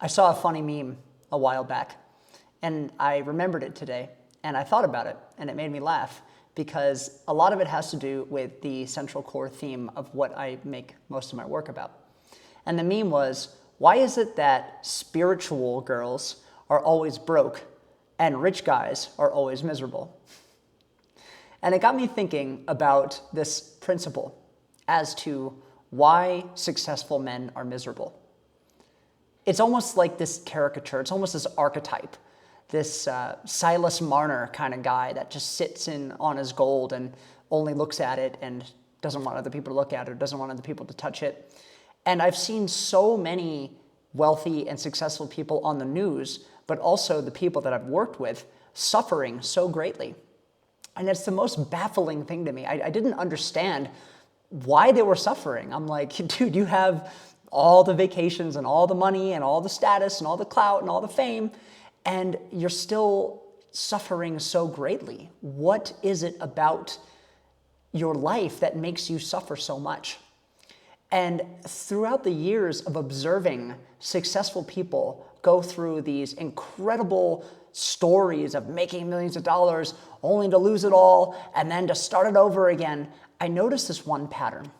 I saw a funny meme a while back, and I remembered it today, and I thought about it, and it made me laugh because a lot of it has to do with the central core theme of what I make most of my work about. And the meme was, why is it that spiritual girls are always broke and rich guys are always miserable? And it got me thinking about this principle as to why successful men are miserable. It's almost like this caricature, it's almost this archetype, this Silas Marner kind of guy that just sits in on his gold and only looks at it and doesn't want other people to look at it or doesn't want other people to touch it. And I've seen so many wealthy and successful people on the news, but also the people that I've worked with suffering so greatly. And it's the most baffling thing to me. I didn't understand why they were suffering. I'm like, dude, you have all the vacations and all the money and all the status and all the clout and all the fame, and you're still suffering so greatly. What is it about your life that makes you suffer so much? And throughout the years of observing successful people go through these incredible stories of making millions of dollars only to lose it all and then to start it over again, I noticed this one pattern.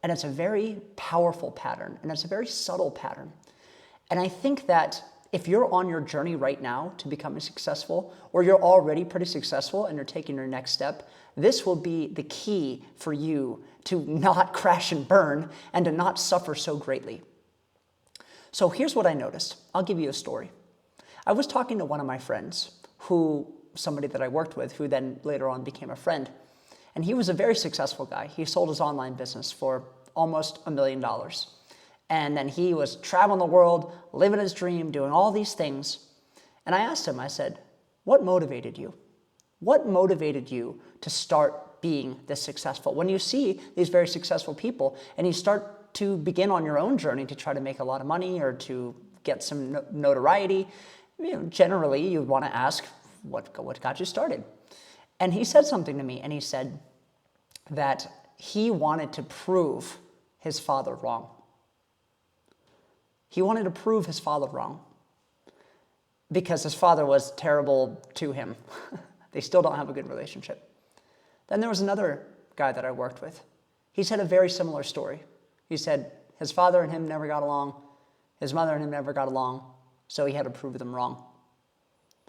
And it's a very powerful pattern, and it's a very subtle pattern. And I think that if you're on your journey right now to becoming successful, or you're already pretty successful and you're taking your next step, this will be the key for you to not crash and burn and to not suffer so greatly. So here's what I noticed. I'll give you a story. I was talking to one of my friends, somebody that I worked with, who then later on became a friend. And he was a very successful guy. He sold his online business for almost $1 million. And then he was traveling the world, living his dream, doing all these things. And I asked him, I said, what motivated you? What motivated you to start being this successful? When you see these very successful people and you start to begin on your own journey to try to make a lot of money or to get some notoriety, generally you'd want to ask, what got you started? And he said something to me, and he said that he wanted to prove his father wrong. He wanted to prove his father wrong because his father was terrible to him. They still don't have a good relationship. Then there was another guy that I worked with. He said a very similar story. He said his father and him never got along, his mother and him never got along, so he had to prove them wrong.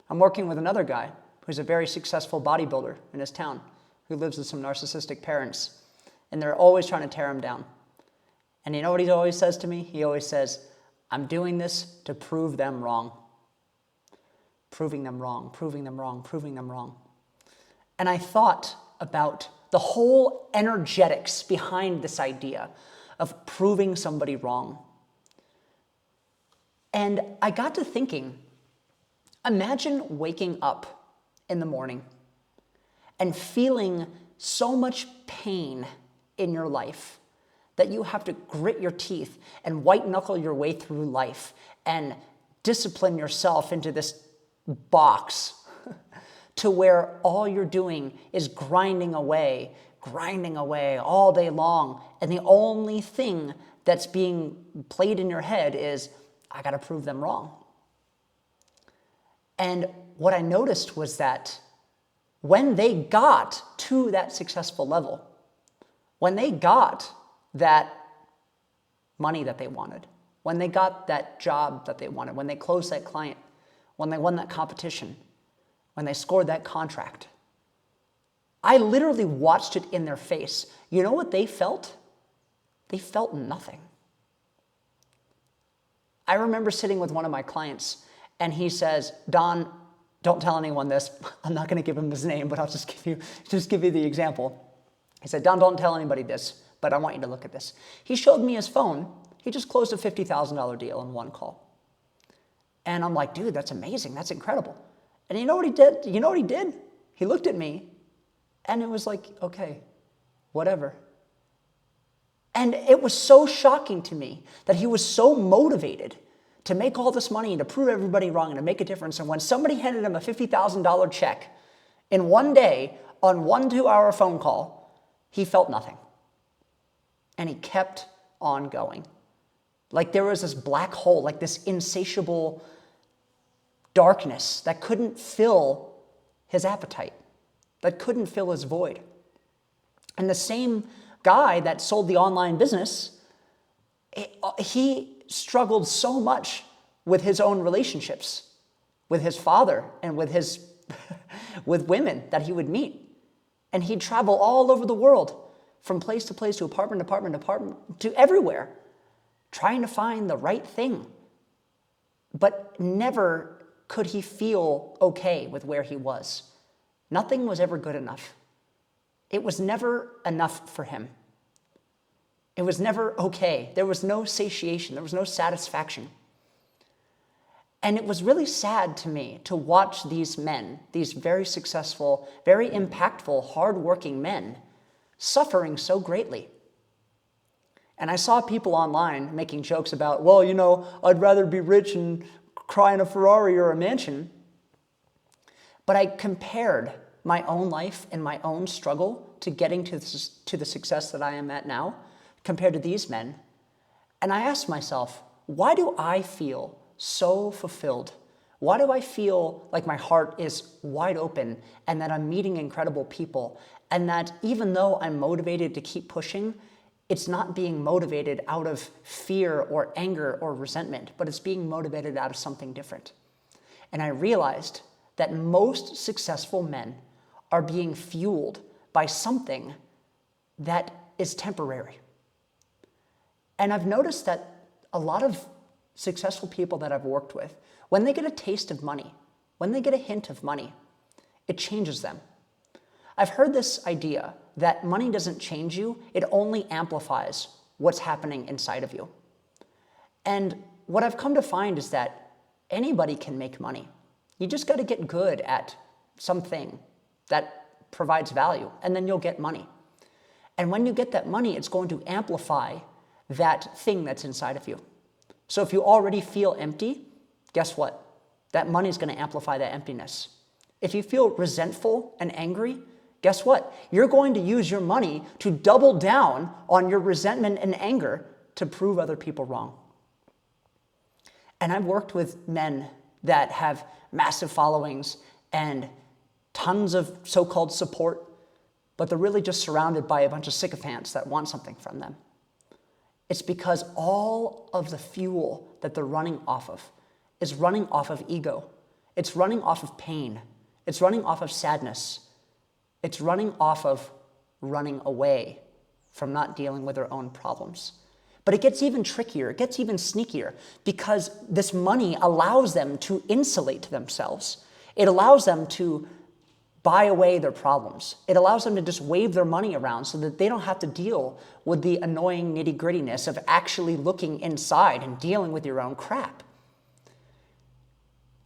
I'm working with another guy who's a very successful bodybuilder in his town, who lives with some narcissistic parents, and they're always trying to tear him down. And you know what he always says to me? He always says, I'm doing this to prove them wrong. Proving them wrong, proving them wrong, proving them wrong. And I thought about the whole energetics behind this idea of proving somebody wrong. And I got to thinking, imagine waking up in the morning and feeling so much pain in your life that you have to grit your teeth and white knuckle your way through life and discipline yourself into this box to where all you're doing is grinding away all day long. And the only thing that's being played in your head is, I got to prove them wrong. And what I noticed was that when they got to that successful level, when they got that money that they wanted, when they got that job that they wanted, when they closed that client, when they won that competition, when they scored that contract, I literally watched it in their face. You know what they felt? They felt nothing. I remember sitting with one of my clients, and he says, Don, don't tell anyone this. I'm not going to give him his name, but I'll just give you the example. He said, Don, don't tell anybody this, but I want you to look at this. He showed me his phone. He just closed a $50,000 deal in one call. And I'm like, dude, that's amazing. That's incredible. And you know what he did? You know what he did? He looked at me, and it was like, okay, whatever. And it was so shocking to me that he was so motivated to make all this money and to prove everybody wrong and to make a difference. And when somebody handed him a $50,000 check in one day on 1 2-hour phone call, he felt nothing. And he kept on going. Like there was this black hole, like this insatiable darkness that couldn't fill his appetite, that couldn't fill his void. And the same guy that sold the online business, he struggled so much with his own relationships, with his father and with his with women that he would meet. And he'd travel all over the world, from place to place, to apartment, to everywhere, trying to find the right thing. But never could he feel okay with where he was. Nothing was ever good enough. It was never enough for him. It was never okay. There was no satiation. There was no satisfaction. And it was really sad to me to watch these men, these very successful, very impactful, hardworking men, suffering so greatly. And I saw people online making jokes about, well, you know, I'd rather be rich and cry in a Ferrari or a mansion. But I compared my own life and my own struggle to getting to the success that I am at now, compared to these men. And I asked myself, why do I feel so fulfilled? Why do I feel like my heart is wide open and that I'm meeting incredible people, and that even though I'm motivated to keep pushing, it's not being motivated out of fear or anger or resentment, but it's being motivated out of something different? And I realized that most successful men are being fueled by something that is temporary. And I've noticed that a lot of successful people that I've worked with, when they get a taste of money, when they get a hint of money, it changes them. I've heard this idea that money doesn't change you, it only amplifies what's happening inside of you. And what I've come to find is that anybody can make money. You just got to get good at something that provides value, and then you'll get money. And when you get that money, it's going to amplify that thing that's inside of you. So if you already feel empty, guess what? That money is going to amplify that emptiness. If you feel resentful and angry, guess what? You're going to use your money to double down on your resentment and anger to prove other people wrong. And I've worked with men that have massive followings and tons of so-called support, but they're really just surrounded by a bunch of sycophants that want something from them. It's because all of the fuel that they're running off of is running off of ego. It's running off of pain. It's running off of sadness. It's running off of running away from not dealing with their own problems. But it gets even trickier. It gets even sneakier because this money allows them to insulate themselves. It allows them to buy away their problems. It allows them to just wave their money around so that they don't have to deal with the annoying nitty-grittiness of actually looking inside and dealing with your own crap.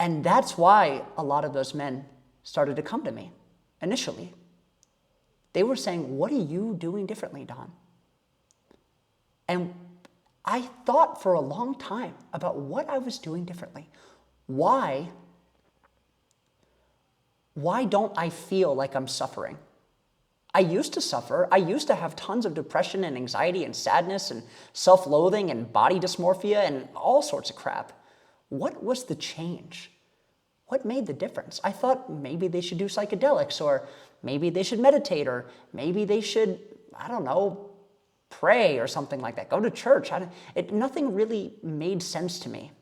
And that's why a lot of those men started to come to me initially. They were saying, what are you doing differently, Don? And I thought for a long time about what I was doing differently. Why don't I feel like I'm suffering? I used to suffer. I used to have tons of depression and anxiety and sadness and self-loathing and body dysmorphia and all sorts of crap. What was the change? What made the difference? I thought maybe they should do psychedelics, or maybe they should meditate, or maybe they should, I don't know, pray or something like that. Go to church. Nothing really made sense to me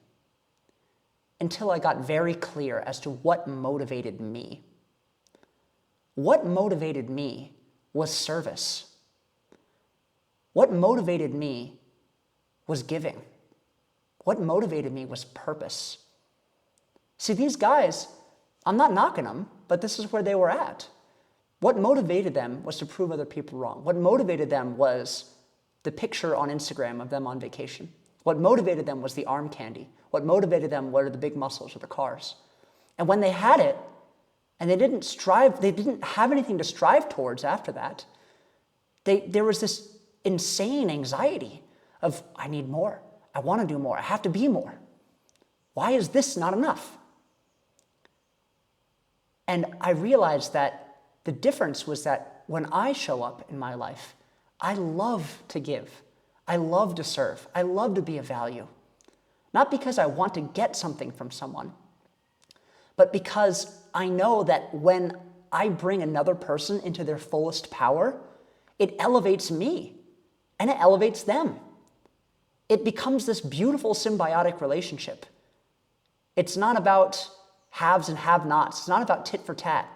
until I got very clear as to what motivated me. What motivated me was service. What motivated me was giving. What motivated me was purpose. See, these guys, I'm not knocking them, but this is where they were at. What motivated them was to prove other people wrong. What motivated them was the picture on Instagram of them on vacation. What motivated them was the arm candy. What motivated them were the big muscles or the cars. And when they had it, and they didn't have anything to strive towards after that, there was this insane anxiety of, I need more. I want to do more. I have to be more. Why is this not enough? And I realized that the difference was that when I show up in my life, I love to give. I love to serve. I love to be of value. Not because I want to get something from someone, but because I know that when I bring another person into their fullest power, it elevates me and it elevates them. It becomes this beautiful symbiotic relationship. It's not about haves and have-nots. It's not about tit for tat.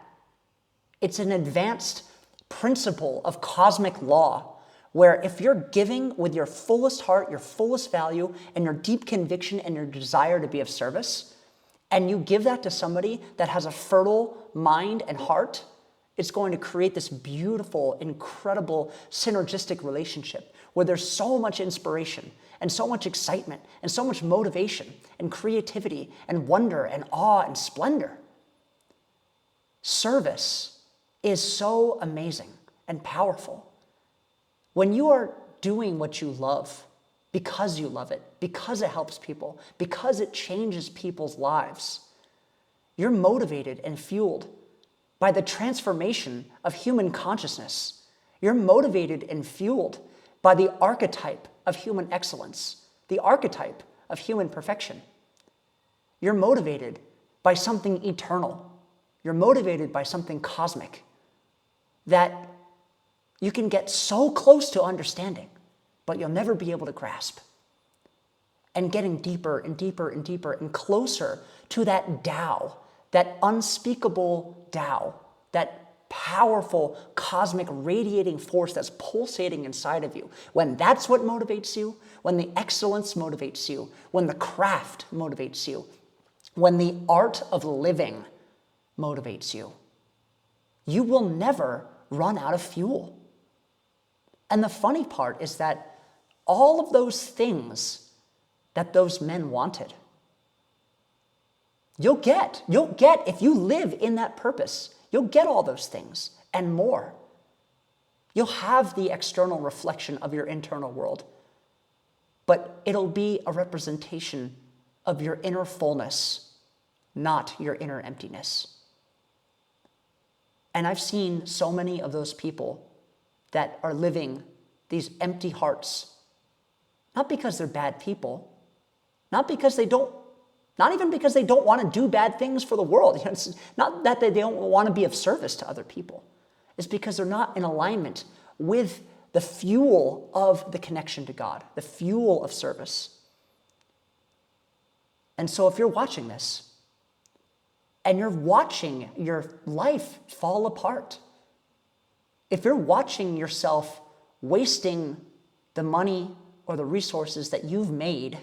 It's an advanced principle of cosmic law where if you're giving with your fullest heart, your fullest value, and your deep conviction and your desire to be of service, and you give that to somebody that has a fertile mind and heart, it's going to create this beautiful, incredible, synergistic relationship where there's so much inspiration and so much excitement and so much motivation and creativity and wonder and awe and splendor. Service is so amazing and powerful. When you are doing what you love because you love it, because it helps people, because it changes people's lives, you're motivated and fueled by the transformation of human consciousness. You're motivated and fueled by the archetype of human excellence, the archetype of human perfection. You're motivated by something eternal. You're motivated by something cosmic that you can get so close to understanding, but you'll never be able to grasp. And getting deeper and deeper and deeper and closer to that Tao, that unspeakable Tao, that powerful cosmic radiating force that's pulsating inside of you. When that's what motivates you, when the excellence motivates you, when the craft motivates you, when the art of living motivates you, you will never run out of fuel. And the funny part is that all of those things that those men wanted, you'll get if you live in that purpose. You'll get all those things and more. You'll have the external reflection of your internal world, but it'll be a representation of your inner fullness, not your inner emptiness. And I've seen so many of those people that are living these empty hearts, not because they're bad people, not even because they don't want to do bad things for the world. It's not that they don't want to be of service to other people. It's because they're not in alignment with the fuel of the connection to God, the fuel of service. And so if you're watching this, and you're watching your life fall apart, if you're watching yourself wasting the money or the resources that you've made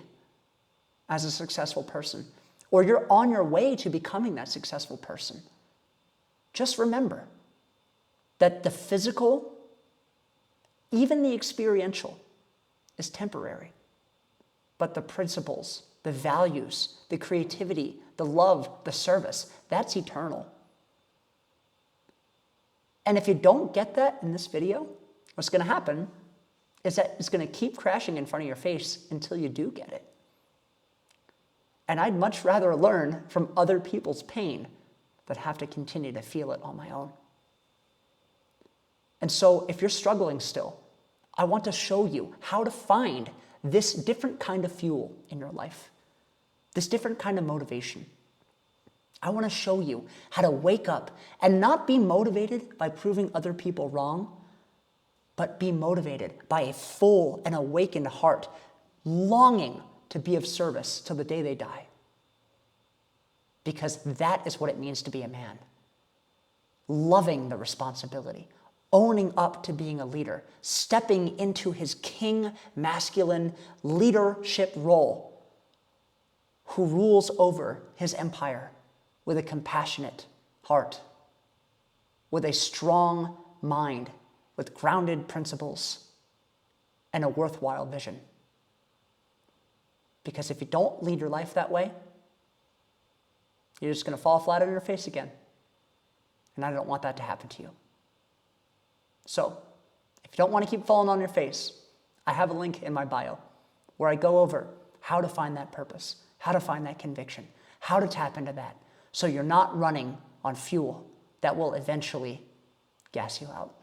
as a successful person, or you're on your way to becoming that successful person, just remember that the physical, even the experiential, is temporary. But the principles, the values, the creativity, the love, the service, that's eternal. And if you don't get that in this video, what's going to happen is that it's going to keep crashing in front of your face until you do get it. And I'd much rather learn from other people's pain than have to continue to feel it on my own. And so if you're struggling still, I want to show you how to find this different kind of fuel in your life, this different kind of motivation. I want to show you how to wake up and not be motivated by proving other people wrong, but be motivated by a full and awakened heart, longing to be of service till the day they die. Because that is what it means to be a man. Loving the responsibility, owning up to being a leader, stepping into his king masculine leadership role, who rules over his empire with a compassionate heart, with a strong mind, with grounded principles, and a worthwhile vision. Because if you don't lead your life that way, you're just going to fall flat on your face again. And I don't want that to happen to you. So, if you don't want to keep falling on your face, I have a link in my bio where I go over how to find that purpose, how to find that conviction, how to tap into that, so you're not running on fuel that will eventually gas you out.